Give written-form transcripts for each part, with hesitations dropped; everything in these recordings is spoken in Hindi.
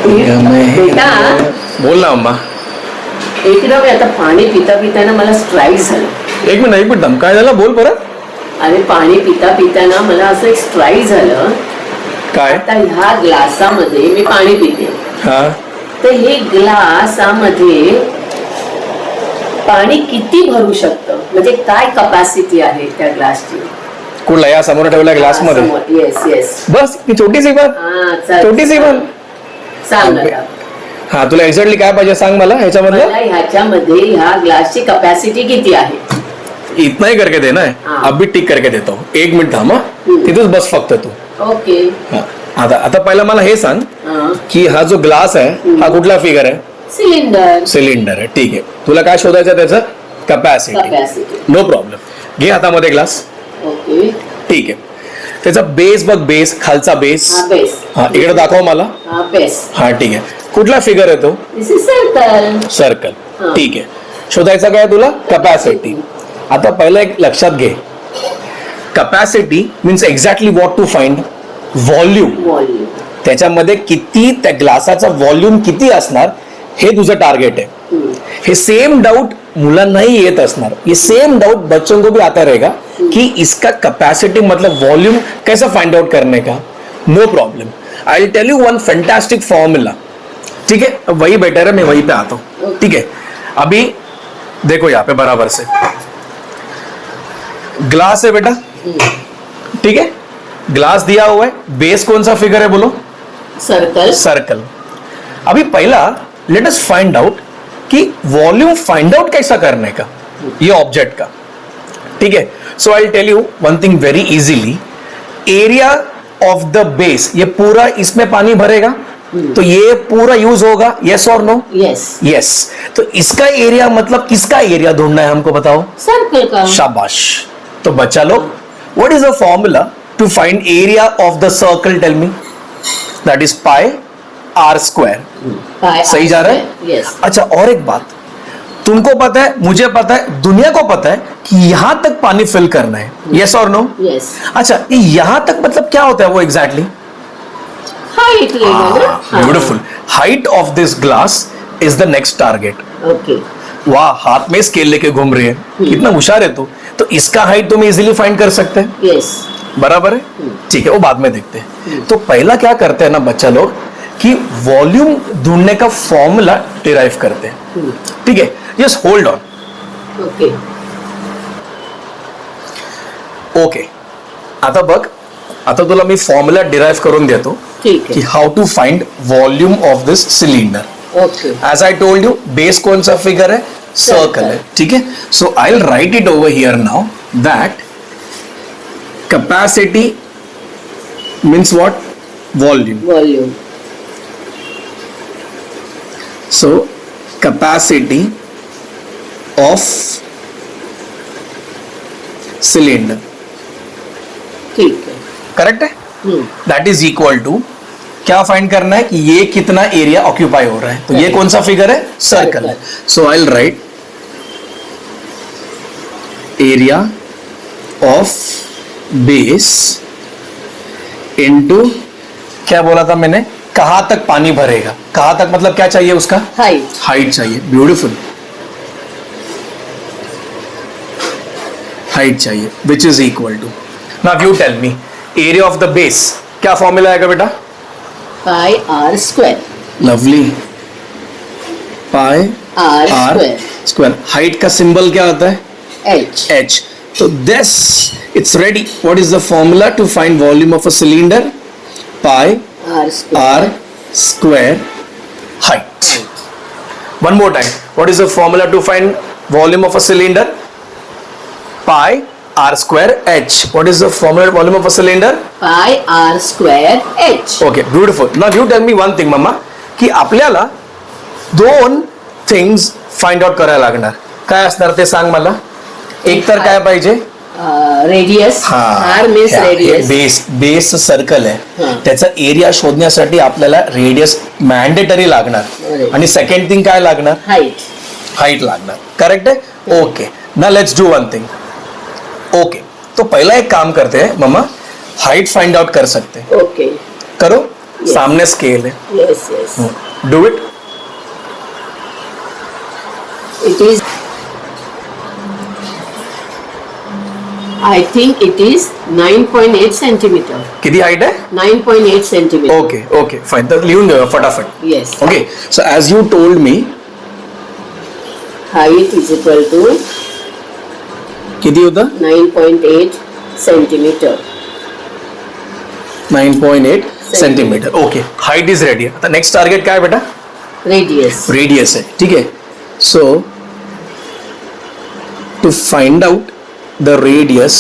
बेटा बोल ना अम्मा. एक ना मी आता पाणी पिता पिता ना मला स्ट्राईक झालं. एक मिनिट दम काय झालं बोल परत. अरे पाणी पिता पिता ना मला असं एक स्ट्राईक झालं. काय आता ह्या ग्लासामध्ये मी पाणी पिते. हा तर हे ग्लासामध्ये पाणी किती भरू शकतं, म्हणजे काय कपॅसिटी आहे त्या ग्लासची. कुठला या समोर ठेवल्या ग्लास मध्ये. Yes yes. बस ती छोटीशी बात. छोटीशी बात. सांग मला. हा तुला एक्झॅक्टली काय पाहिजे सांग मला ह्याच्यामधलं. ह्याच्यामध्ये ह्या ग्लासची कपॅसिटी किती आहे. इतना ही करके देना है. अभी टिक करके देता हूँ. एक मिनिट थांब. तिथेच बस फक्त तू. ओके. आता पहिला मला हे सांग की हा जो ग्लास आहे हा कुठला फिगर आहे. सिलेंडर आहे. ठीक आहे. तुला काय शोधायचं त्याचं कपॅसिटी. No problem. घे हातामध्ये ग्लास. ओके. ठीक आहे. त्याचा बेस बघ. बेस खालचा बेस. हा इकडे दाखव मला. हा ठीक आहे. कुठला फिगर आहे तो. सर्कल. ठीक आहे. शोधायचा काय तुला कपॅसिटी. आता पहिलं एक लक्षात घे. Capacity means exactly what to find. Volume. त्याच्यामध्ये किती त्या ग्लासाचा व्हॉल्यूम किती असणार हे तुझं टार्गेट आहे. हे सेम डाउट मुलांनाही येत असणार. ये सेम डाउट बच्चों को भी आता रहेगा कि इसका कैपेसिटी मतलब वॉल्यूम कैसे फाइंड आउट करने का. No problem. I will tell you one fantastic formula. ठीक है. वही बेटर है. मैं वहीं पे आता हूं. ठीक है. अभी देखो यहाँ पे बराबर से ग्लास है बेटा. ठीक है. ग्लास दिया हुआ है. बेस कौन सा फिगर है बोलो. सर्कल. अभी पहला लेट अस फाइंड आउट कि वॉल्यूम फाइंड आउट कैसा करने का ये ऑब्जेक्ट का. ठीक है. So I will tell you one thing very easily. Area of the base. ये पूरा इसमें पानी भरेगा तो ये पूरा यूज होगा. यस और नो. यस. तो इसका एरिया मतलब किसका एरिया ढूंढना है हमको बताओ. सर्कल का. शाबाश. तो बच्चा लोग what is the formula to find area of the circle. Tell me. That is pi are square. सही जा रहा है. yes. अच्छा और एक बात तुमको पता है मुझे पता है दुनिया को पता है कि यहां तक पानी फिल करना है. यस और नो. अच्छा यहां तक मतलब क्या होता है वो exactly. Height. Beautiful. Height of this glass is the next target. Okay. वाह हाथ में स्केल लेके घूम रही है. कितना होशियार है तू. तो इसका हाइट तुम इजीली फाइंड कर सकते हैं. यस. बराबर है. ठीक है वो बाद में देखते हैं. तो पहला क्या करते हैं ना बच्चा लोग कि वॉल्यूम ढूंढने का फॉर्मूला डिराइव करते हैं. ठीक है. Just hold on. ओके. आता बघ. आता तुला मी फॉर्म्युला डिराइव करून देतो की how to find volume of this cylinder. Okay. As I told you base कौन सा फिगर है. सर्कल है. ठीक है. So I will write it over here now that capacity means what. Volume. So capacity of cylinder. ठीक है. करेक्ट है. दैट इज इक्वल टू क्या फाइंड करना है कि ये कितना एरिया ऑक्यूपाई हो रहा है. तो ये कौन सा फिगर है. सर्कल है. So I will write area of base into क्या बोला था मैंने कहां तक पानी भरेगा. कहां तक मतलब क्या चाहिए उसका. हाइट चाहिए. ब्यूटीफुल. हाइट चाहिए which is equal to. Now you tell me area of the base क्या फॉर्मूला आएगा बेटा. Pi are square. Lovely. Pi are square. Height का सिंबल क्या होता है. H. So this it's ready. What is the formula to find volume of a cylinder. Pi r square height. One more time. What is the formula to find volume of a cylinder. Pi r square h. What is the formula volume of a cylinder. Pi r square h. Okay, beautiful. Now you tell me one thing mama की आपल्याला दोन things find out करायला लागणार. काय असणार ते सांग मला. एक तर काय पाहिजे. रेडियस. बेस सर्कल आहे. त्याचा एरिया शोधण्यासाठी आपल्याला रेडियस मॅन्डेटरी लागणार. आणि सेकंड थिंग काय लागणार. हाइट लागणार. करेक्ट आहे. Okay. Now let's do one thing. Okay. तो पहला एक काम करते हैं मम्मा. हाइट फाइंड आउट कर सकते. ओके. करो. सामने स्केल है. Yes, yes. Do it. It is. I think it is 9.8 centimeter. किती हाइट है? 9.8 centimeter. Okay okay fine. तर लिहून घेऊया फटाफट. Yes. Okay so as you told me Height is equal to किती होतं? 9.8 centimeter. 9.8 centimetre. Okay height is ready. आता नेक्स्ट टार्गेट काय बेटा? Radius. रेडियस है. ठीक है. So to find out the radius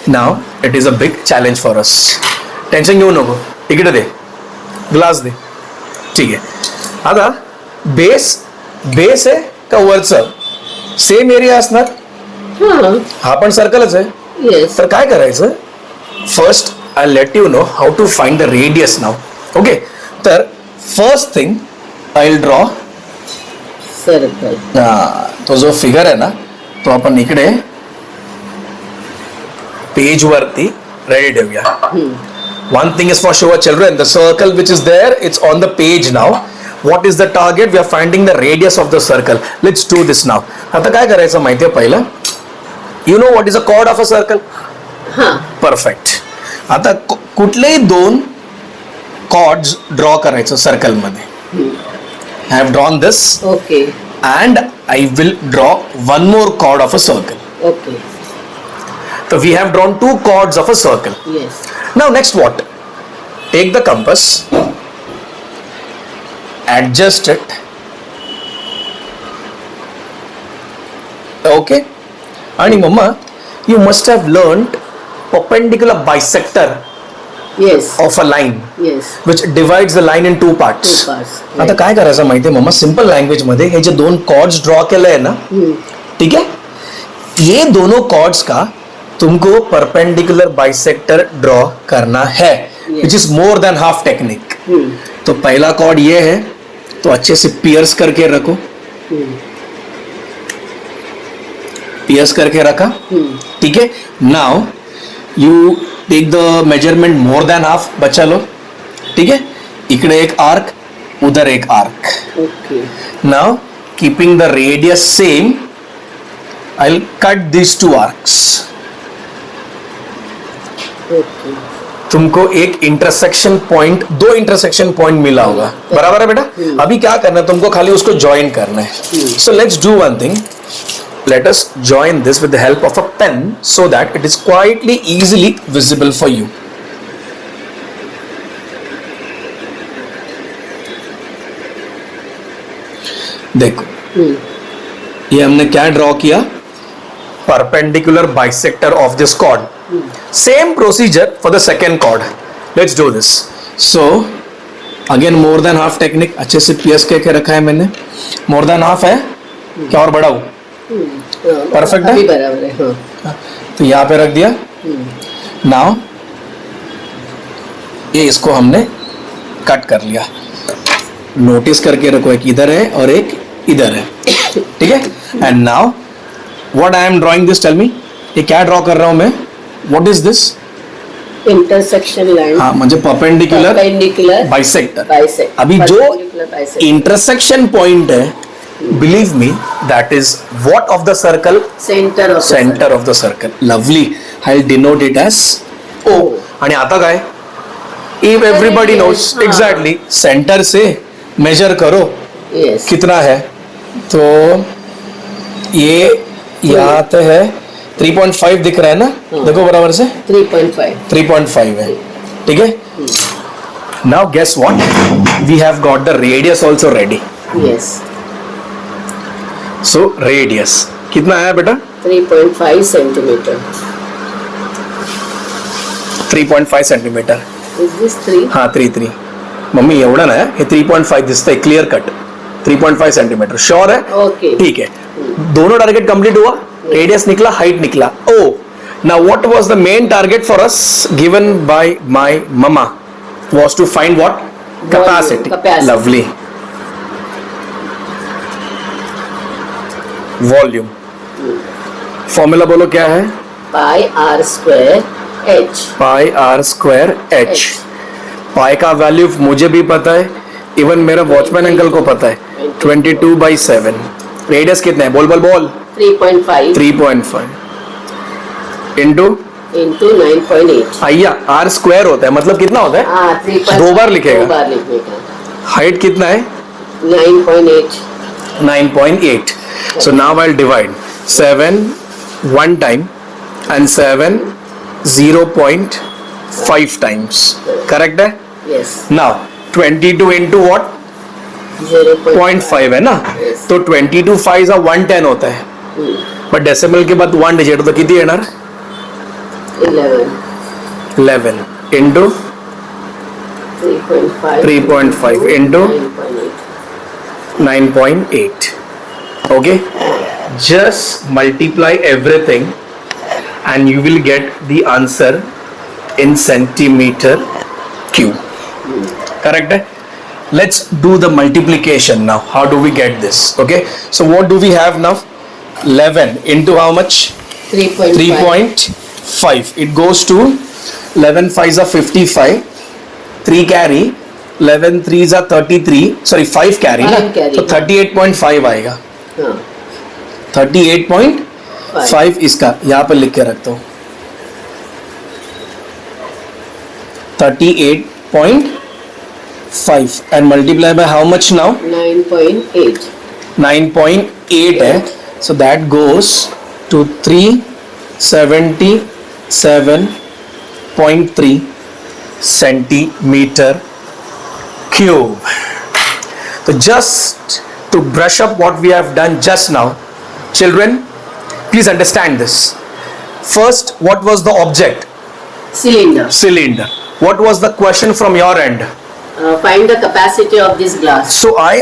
now it is a big challenge for us. Tension घेऊ नको. इकडे दे ग्लास दे. ठीक आहे. आता बेस आहे का वरचं सेम एरिया असणार. हा पण सर्कलच आहे. Yes. तर काय करायचं? First I let you know how to find the radius now. Okay तर first thing I will draw Circle. तो जो फिगर आहे ना तो आपण इकडे पेज वरती रेडी ठेवूया. One thing is for sure children, the circle which is there it's on the page now. What is the target? We are finding the radius of the circle. Let's do this now. आता काय करायचं माहितीये पहिलं? You know what is a chord of a circle? Perfect. आता कुठलेही दोन कॉर्ड्स ड्रॉ करायचं सर्कल मध्ये. I have drawn this. Okay. And I will draw one more chord of a circle. Okay. So we have drawn two chords of a circle. Yes. Now next what? Take the compass, adjust it. Okay. And mama, you must have learned perpendicular bisector Yes. of a line Yes. which divides the line in two parts. Two parts. आता काय करायचं माहितीये मम्मा? सिंपल लँग्वेज मध्ये हे जे दोन कॉर्ड्स ड्रॉ केले ना, ठीक है, ये दोनों कॉर्ड्स का तुमको परपेंडिकुलर बाइसेक्टर ड्रॉ करना है, which is more than half technique. तो पहला कॉर्ड ये है, तो अच्छे से पियर्स करके रखो. पियर्स करके रखा. ठीक है. Now you take the measurement more than half. बचा लो. ठीक है. इकडे एक आर्क, उधर एक arc. Okay. Now keeping the radius same, I will cut this two arcs. Okay. तुमको एक इंटरसेक्शन पॉइंट, दो इंटरसेक्शन पॉइंट मिला होगा. बराबर है बेटा? अभी क्या करना है तुमको? खाली उसको ज्वाइन करना है. So let's do one thing. Let us join this with the help of a pen so that it is quietly easily visible for you. देखो ये हमने क्या ड्रॉ किया? Perpendicular bisector of this cord. Same procedure for the second cord. Let's do this. So again more than half technique. अच्छे से पियर्स करके रखा है मैंने. मोर देन हाफ है क्या और बढ़ाऊं? परफेक्ट है. बराबर है. हाँ. तो यहाँ पे रख दिया. नाउ ये इसको हमने कट कर लिया. नोटिस करके रखो, एक इधर है और एक इधर है. ठीक है. And now what I am drawing this? Tell me. ये क्या ड्रॉ कर रहा हूं मैं? What is this? Intersection line. हाँ, म्हणजे परपेंडिकुलर बाइसेक्टर. अभी जो इंटरसेक्शन पॉइंट है, believe me, that is what of the circle? Center of the circle. Lovely. I'll denote it as O. आणि आता काय? If everybody knows exactly, center से measure करो. Yes. कितना है? तो ये यहाँ पे है 3.5 दिख रहा है ना? देखो बराबर से 3.5 है. ठीक है. Now guess what? We have got the radius also ready. Yes. So radius कितना आया बेटा? 3.5 centimeter. 3.5 सेंटीमीटर. Is this 3? हाँ 3. मम्मी एवढा ना हे 3.5 दिसतंय क्लियर कट. 3.5 सेंटीमीटर श्योर है? Okay. ठीक है. दोनों टारगेट कंप्लीट हुआ. रेडियस निकला, हाइट निकला. Oh now what was the main target for us given by my mama? Was to find what? Capacity. Lovely. Volume. Formula बोलो क्या है? Pi are square H. Pi are square H. पाई का वैल्यू मुझे भी पता है, इवन मेरा वॉचमैन अंकल को पता है, 22/7। रेडियस कितना है, बोल बोल बोल। 3.5 3.5 इंटू 9.8। आइया आर स्क्वायर होता है, मतलब कितना होता है, 3.5 दो बार लिखेगा। 2 बार लिखेगा। हाइट कितना है, 9.8। 9.8। So now I'll divide 7 one time and 7 0.5 times. Correct है? Yes। Now 22 into what? 0.5 है ना? Yes। तो 22 5 110 होता है, बट डेसिमल के बाद 1 डिजिट तो कितनी येणार? 11 into 3.5 into 9.8. Okay, just multiply everything and you will get the answer in centimeter cube. Correct? Let's do the multiplication now. How do we get this? Okay, so what do we have now? 11 into how much? 3.5. It goes to 11 5s are 55, 3 carry, 11 3s are 33, sorry 5 carry ना, 5 carry, तो 38.5 आएगा। 38.5 इसका यहाँ पर लिख के रखता हूँ, 38.5 and multiply by how much now? 9.8। 9.8 है, so that goes to 377.3 centimeter cube. So just to brush up what we have done just now, children, please understand this. First, what was the object? Cylinder. What was the question from your end? Find the capacity of this glass. So I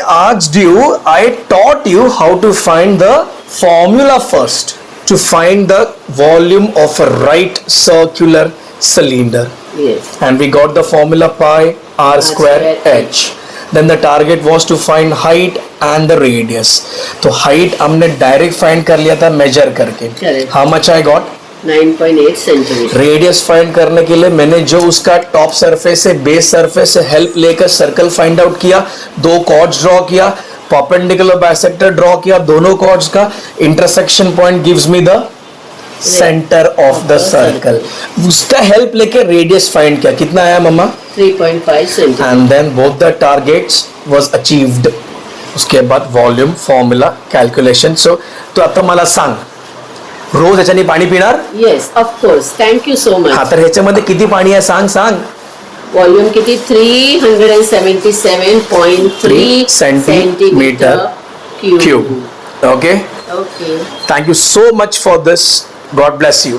taught you how to find the formula first to find the volume of a right circular cylinder. Yes। And we got the formula pi r square h. Then the target was to find height and the radius. तो height हमने direct find कर लिया था measure करके। Correct। How much I got? 9.8 centimeter। Radius find करने के लिए मैंने जो उसका टॉप सरफेस से बेस सरफेस से हेल्प लेकर सर्कल फाइंड आउट किया, 2 कॉर्ड्स ड्रॉ किया, परपेंडिकुलर बाइसेक्टर ड्रॉ किया, दोनों कॉर्ड्स का intersection point gives me the centre of the circle. उसका हेल्प लेके रेडियस फाइंड किया, कितना आया मम्मा? 3.5 centimeter। And then both the targets was achieved. उसके बाद वॉल्यूम फॉर्म्युला कॅल्क्युलेशन। सो तू आता मला सांग, रोज ह्याच्याने पाणी पिणार? Yes, of course. Thank you so much. हा, तर ह्याच्यामध्ये किती पाणी आहे सांग सांग? वॉल्यूम किती? 377.3 centimeter cube. Cube. Okay, Okay. Thank you so much for this. God bless you.